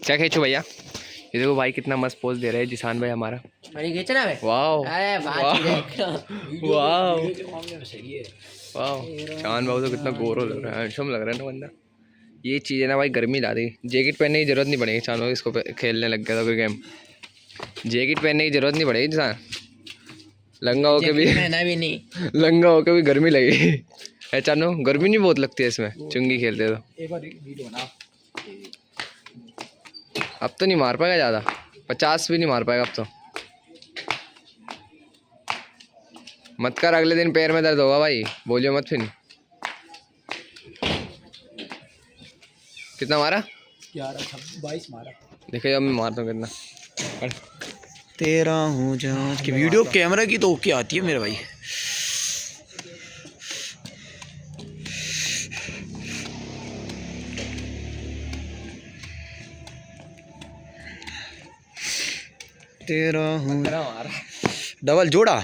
क्या खींचो भैया? ये देखो भाई कितना मस्त पोज दे रहा है जिसान भाई हमारा। खींचना है। वाह अरे बात वाह वाह, चांद बाबू तो कितना गोरो लग रहा है, हैंडसम लग रहा है ना बंदा। ये चीज़ है ना भाई, गर्मी ला दी। जैकेट पहनने की जरूरत नहीं पड़ेगी चांद बाबू, इसको खेलने लग गया था कोई गेम। जैकेट पहनने की जरूरत नहीं पड़ेगी जिसान, लंगा होके भी पहना भी नहीं। लंगा होके भी गर्मी लगेगी। है चांदो, गर्मी नहीं बहुत लगती है इसमें चुंगी खेलते तो। अब तो नहीं मार पाएगा ज़्यादा, 50 भी नहीं मार पाएगा अब तो। मत कर, अगले दिन पैर में दर्द होगा भाई, बोलियो मत फिर। कितना मारा? 22 मारा। देखो जब मैं मारता हूँ कितना। तेरा हूँ जान की वीडियो कैमरा की तो ओके आती है मेरे भाई। तेरा हूँ डबल जोड़ा।